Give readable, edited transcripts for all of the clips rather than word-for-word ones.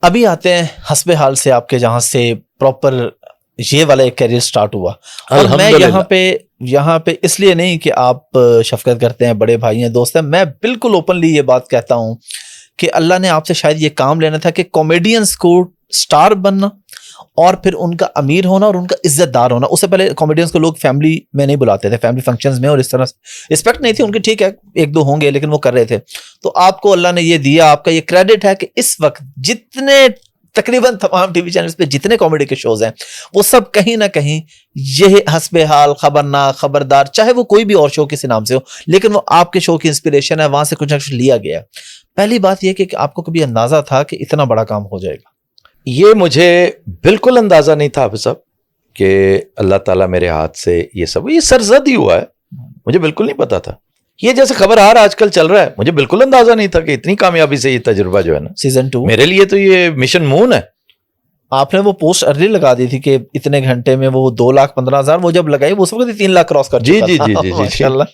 ابھی آتے ہیں حسب حال سے آپ کے جہاں سے پراپر یہ والا ایک کیریئر سٹارٹ ہوا. اور میں یہاں پہ اس لیے نہیں کہ آپ شفقت کرتے ہیں، بڑے بھائی ہیں، دوست ہیں، میں بالکل اوپنلی یہ بات کہتا ہوں کہ اللہ نے آپ سے شاید یہ کام لینا تھا کہ کامیڈینز کو سٹار بننا اور پھر ان کا امیر ہونا اور ان کا عزت دار ہونا. اس سے پہلے کامیڈینز کو لوگ فیملی میں نہیں بلاتے تھے، فیملی فنکشنز میں، اور اس طرح رسپیکٹ نہیں تھی ان کی. ٹھیک ہے ایک دو ہوں گے لیکن وہ کر رہے تھے. تو آپ کو اللہ نے یہ دیا، آپ کا یہ کریڈٹ ہے کہ اس وقت جتنے تقریباً تمام ٹی وی چینلز پہ جتنے کامیڈی کے شوز ہیں وہ سب کہیں نہ کہیں یہ حسب حال، خبرناک، خبردار، چاہے وہ کوئی بھی اور شو کسی نام سے ہو، لیکن وہ آپ کے شو کی انسپریشن ہے، وہاں سے کچھ نہ کچھ لیا گیا. پہلی بات یہ کہ آپ کو کبھی اندازہ تھا کہ اتنا بڑا کام ہو جائے گا؟ یہ مجھے بالکل اندازہ نہیں تھا حافظ صاحب کہ اللہ تعالیٰ میرے ہاتھ سے یہ سب، یہ سرزد ہی ہوا ہے، مجھے بالکل نہیں پتا تھا. یہ جیسے خبرہار آج کل چل رہا ہے، مجھے بالکل اندازہ نہیں تھا کہ اتنی کامیابی سے یہ تجربہ جو ہے نا سیزن 2 میرے لیے تو یہ مشن مون ہے. آپ نے وہ پوسٹ ارلی لگا دی تھی کہ اتنے گھنٹے میں وہ 2,15,000 وہ جب لگائی وہ اس وقت 3 لاکھ کراس کر چکا تھا. جی ماشاءاللہ.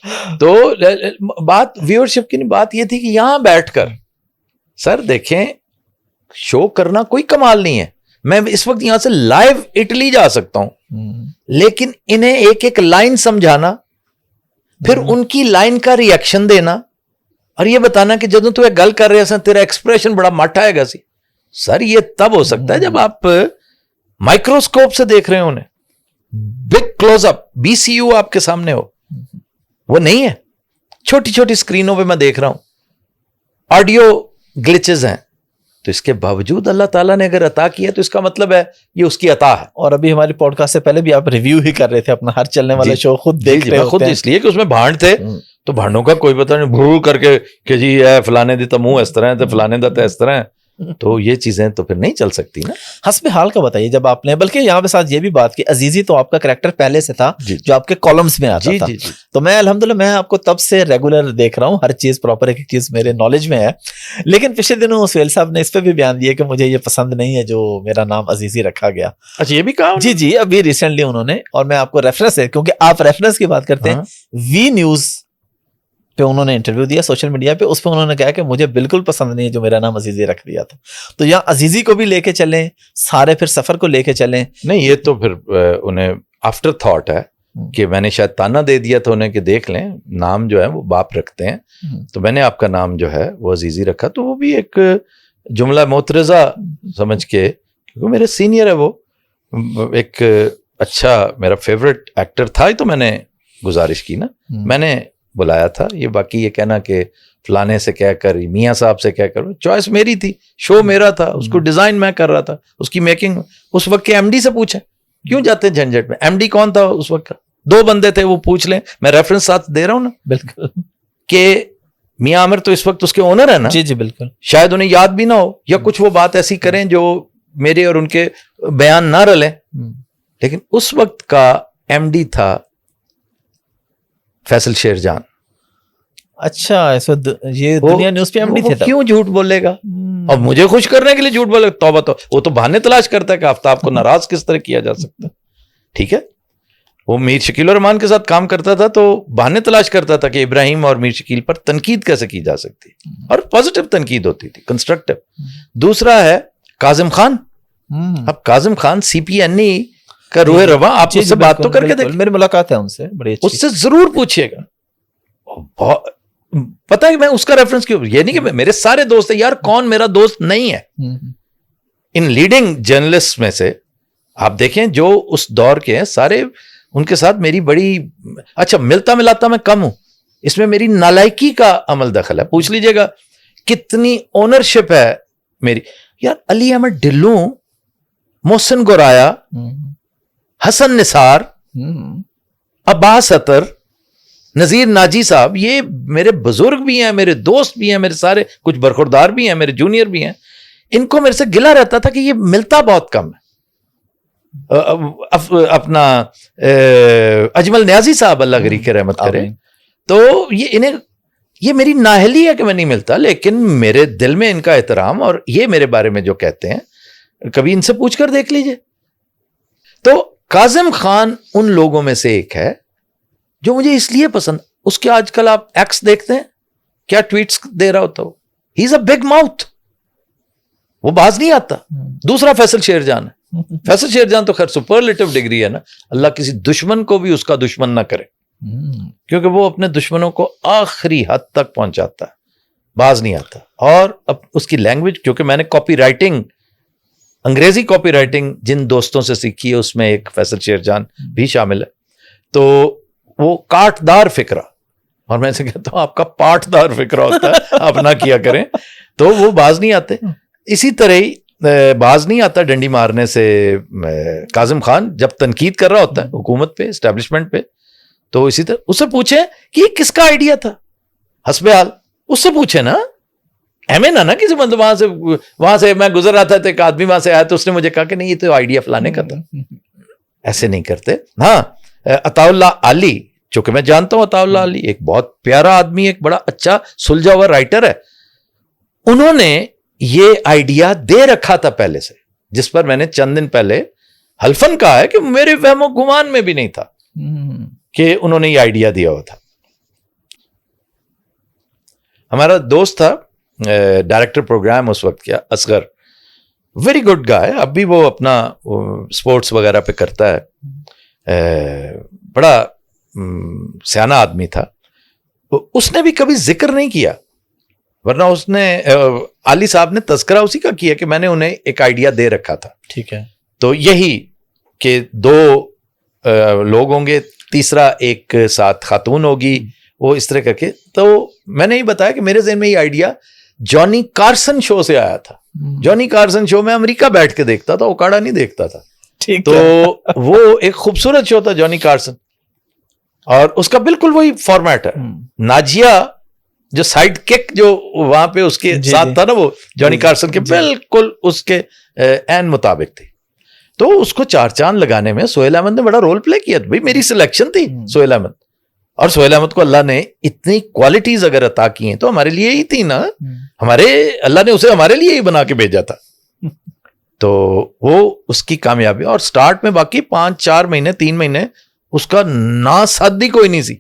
تو بات ویورشپ کی نہیں، بات یہ تھی کہ یہاں بیٹھ کر سر دیکھیں شو کرنا کوئی کمال نہیں ہے. میں اس وقت یہاں سے لائیو اٹلی جا سکتا ہوں، لیکن انہیں ایک ایک لائن سمجھانا، پھر ان کی لائن کا ری ایکشن دینا، اور یہ بتانا کہ جدوں تو گل کر رہے ہیں تیرا ایکسپریشن بڑا مٹ آئے گا سی. سر یہ تب ہو سکتا ہے جب آپ مائکروسکوپ سے دیکھ رہے ہو انہیں، big close up, B C U آپ کے سامنے ہو. وہ نہیں ہے، چھوٹی چھوٹی اسکرینوں پہ میں دیکھ رہا ہوں، آڈیو گلچز ہیں. تو اس کے باوجود اللہ تعالیٰ نے اگر عطا کیا تو اس کا مطلب ہے یہ اس کی عطا ہے. اور ابھی ہماری پوڈ کاسٹ سے پہلے بھی آپ ریویو ہی کر رہے تھے اپنا ہر چلنے والے شو، خود دیکھ رہے خود اس لیے کہ اس میں بھانڈ تھے، تو بھانڈوں کا کوئی پتہ نہیں، بھو کر کے کہ جی اے فلانے دی تو منہ اس طرح ہے، تو فلانے دا تو اس طرح ہے، تو یہ چیزیں تو پھر نہیں چل سکتی نا. حسب حال کا بتائیے جب آپ نے، بلکہ یہاں پہ ساتھ یہ بھی بات کی، عزیزی تو آپ کا کریکٹر پہلے سے تھا جو آپ کے کالمز میں آتا تھا. تو میں الحمدللہ میں آپ کو تب سے ریگولر دیکھ رہا ہوں، ہر چیز پراپر ایک چیز میرے نالج میں ہے. لیکن پچھلے دنوں سہیل صاحب نے اس پہ بھی بیان دیا کہ مجھے یہ پسند نہیں ہے جو میرا نام عزیزی رکھا گیا. اچھا یہ بھی کہا؟ جی ابھی ریسنٹلی انہوں نے، اور میں آپ کو ریفرنس ہے کیونکہ آپ ریفرنس کی بات کرتے ہیں، وی نیوز پہ انہوں نے انٹرویو دیا سوشل میڈیا پہ، اس پہ انہوں نے کہا کہ مجھے بالکل پسند نہیں ہے جو میرا نام عزیزی رکھ دیا تھا. تو یہاں عزیزی کو بھی لے کے چلیں، سارے پھر سفر کو لے کے چلیں. نہیں یہ تو پھر انہیں آفٹر تھاٹ ہے کہ میں نے شاید تانا دے دیا تھا انہیں کہ دیکھ لیں نام جو ہے وہ باپ رکھتے ہیں، تو میں نے آپ کا نام جو ہے وہ عزیزی رکھا. تو وہ بھی ایک جملہ معترضہ سمجھ کے، کیونکہ میرے سینئر ہے، وہ ایک اچھا میرا فیوریٹ ایکٹر تھا ہی، تو میں نے گزارش کی نا، میں نے بلایا تھا. یہ باقی یہ کہنا کہ فلانے سے کہہ کر، میاں صاحب سے کہہ کر، چوائس میری تھی، شو میرا تھا، اس کو ڈیزائن میں کر رہا تھا، اس کی میکنگ اس وقت کے ایم ڈی سے پوچھیں. کیوں جاتے ہیں جھنجھٹ میں؟ ایم ڈی کون تھا اس وقت کا؟ 2 بندے تھے، وہ پوچھ لیں. میں ریفرنس ساتھ دے رہا ہوں نا، بالکل، کہ میاں عامر تو اس وقت اس کے اونر ہے نا. جی بالکل. شاید انہیں یاد بھی نہ ہو، یا کچھ وہ بات ایسی کریں جو میرے اور ان کے بیان نہ رلیں، لیکن اس وقت کا ایم ڈی تھا فیصل شیر جان. اچھا یہ دنیا نیوز پہ ایم ڈی تھے. کیوں جھوٹ بولے گا؟ اور مجھے خوش کرنے کے لیے جھوٹ بولے؟ توبہ. تو وہ تو بہانے تلاش کرتا ہے کہ آفتاب کو ناراض کس طرح کیا جا سکتا ہے. ٹھیک ہے، وہ میر شکیل الرحمان کے ساتھ کام کرتا تھا تو بہانے تلاش کرتا تھا کہ ابراہیم اور میر شکیل پر تنقید کیسے کی جا سکتی، اور پازیٹیو تنقید ہوتی تھی، کنسٹرکٹیو. دوسرا ہے کاظم خان. اب کاظم خان سی پی این ای کا روح رواں، آپ اس سے بات تو کر کے دیکھ، میری ملاقات ہے ان سے، بڑی اچھی، اس سے ضرور پوچھیے گا. پتہ ہے کہ میں اس کا ریفرنس کیوں، یہ نہیں کہ میرے سارے دوست ہیں یار، کون میرا دوست نہیں ہے ان لیڈنگ جرنلسٹ میں سے. آپ دیکھیں جو اس دور کے ہیں سارے، ان کے ساتھ میری بڑی اچھا ملتا ملاتا میں کم ہوں، اس میں میری نالائکی کا عمل دخل ہے. پوچھ لیجئے گا کتنی اونرشپ ہے میری. یار علی احمد ڈھلو، محسن گورایا، حسن نثار، عباس اطہر، نذیر ناجی صاحب، یہ میرے بزرگ بھی ہیں، میرے دوست بھی ہیں، میرے سارے کچھ برخوردار بھی ہیں، میرے جونیئر بھی ہیں. ان کو میرے سے گلا رہتا تھا کہ یہ ملتا بہت کم ہے. اپنا اجمل نیازی صاحب اللہ غریق کے رحمت کرے، تو یہ میری نااہلی ہے کہ میں نہیں ملتا، لیکن میرے دل میں ان کا احترام، اور یہ میرے بارے میں جو کہتے ہیں کبھی ان سے پوچھ کر دیکھ لیجئے. تو کاظم خان ان لوگوں میں سے ایک ہے جو مجھے اس لیے پسند. اس کے آج کل آپ ایکس دیکھتے ہیں کیا ٹویٹس دے رہا ہوتا ہو، ہی از اے بگ ماؤتھ. وہ باز نہیں آتا. دوسرا فیصل شیر جان ہے. فیصل شیر جان تو خیر سپرلیٹو ڈگری ہے نا, اللہ کسی دشمن کو بھی اس کا دشمن نہ کرے, کیونکہ وہ اپنے دشمنوں کو آخری حد تک پہنچاتا ہے, باز نہیں آتا. اور اب اس کی لینگویج, کیونکہ میں نے کاپی رائٹنگ, انگریزی کاپی رائٹنگ جن دوستوں سے سیکھی ہے اس میں ایک فیصل شیر جان بھی شامل ہے, تو وہ کاٹ دار فکرہ, اور میں سے کہتا ہوں آپ کا پاٹ دار فکرہ ہوتا ہے, آپ نہ کیا کریں, تو وہ باز نہیں آتے. اسی طرح ہی باز نہیں آتا ڈنڈی مارنے سے کاظم خان جب تنقید کر رہا ہوتا ہے حکومت پہ, اسٹیبلشمنٹ پہ, تو اسی طرح اس سے پوچھیں کہ یہ کس کا آئیڈیا تھا, حسب حال اس سے پوچھیں نا, ایمیں نہ کسی مطلب وہاں سے میں گزر رہا تھا تو ایک آدمی وہاں سے آیا تو اس نے مجھے کہا کہ نہیں یہ تو آئیڈیا فلانے کا تھا. ایسے نہیں کرتے. ہاں عطا اللہ علی, چونکہ میں جانتا ہوں عطا اللہ علی ایک بہت پیارا آدمی, ایک بڑا اچھا سلجھا ہوا رائٹر ہے. انہوں نے یہ آئیڈیا دے رکھا تھا پہلے سے, جس پر میں نے چند دن پہلے حلفن کہا ہے کہ میرے فہم و گمان میں بھی نہیں تھا کہ انہوں نے یہ آئیڈیا دیا ہوا تھا. ہمارا دوست تھا ڈائریکٹر پروگرام اس وقت کیا, اصغر, ویری گڈ گائے, اب بھی وہ اپنا سپورٹس وغیرہ پہ کرتا ہے, بڑا سیانہ آدمی تھا. اس نے بھی کبھی ذکر نہیں کیا, ورنہ اس نے علی صاحب نے تذکرہ اسی کا کیا کہ میں نے انہیں ایک آئیڈیا دے رکھا تھا. ٹھیک ہے, تو یہی کہ 2 لوگ ہوں گے, تیسرا ایک ساتھ خاتون ہوگی, وہ اس طرح کر کے. تو میں نے ہی بتایا کہ میرے ذہن میں یہ آئیڈیا جانی کارسن شو سے آیا تھا. جانی کارسن شو میں امریکہ بیٹھ کے دیکھتا تھا, اوکاڑا نہیں دیکھتا تھا. تو وہ ایک خوبصورت شو تھا جانی کارسن, اور اس کا بالکل وہی فارمیٹ ہے. ناجیہ جو سائیڈ کک جو وہاں پہ اس کے ساتھ تھا نا, وہ جانی کارسن کے بالکل اس کے عین مطابق تھی. تو اس کو 4 چاند لگانے میں سہیل احمد نے بڑا رول پلے کیا. بھائی میری سلیکشن تھی سہیل احمد, اور سہیل احمد کو اللہ نے اتنی کوالٹیز اگر عطا کی ہیں تو ہمارے لیے ہی تھی نا, اللہ نے اسے ہمارے لیے ہی بنا کے بھیجا تھا. تو وہ اس کی کامیابی, اور سٹارٹ میں باقی 5-4 مہینے 3 مہینے اس کا ناسادی کوئی نہیں سی,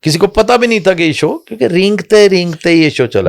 کسی کو پتا بھی نہیں تھا کہ یہ شو, کیونکہ رینگتے یہ شو چلا.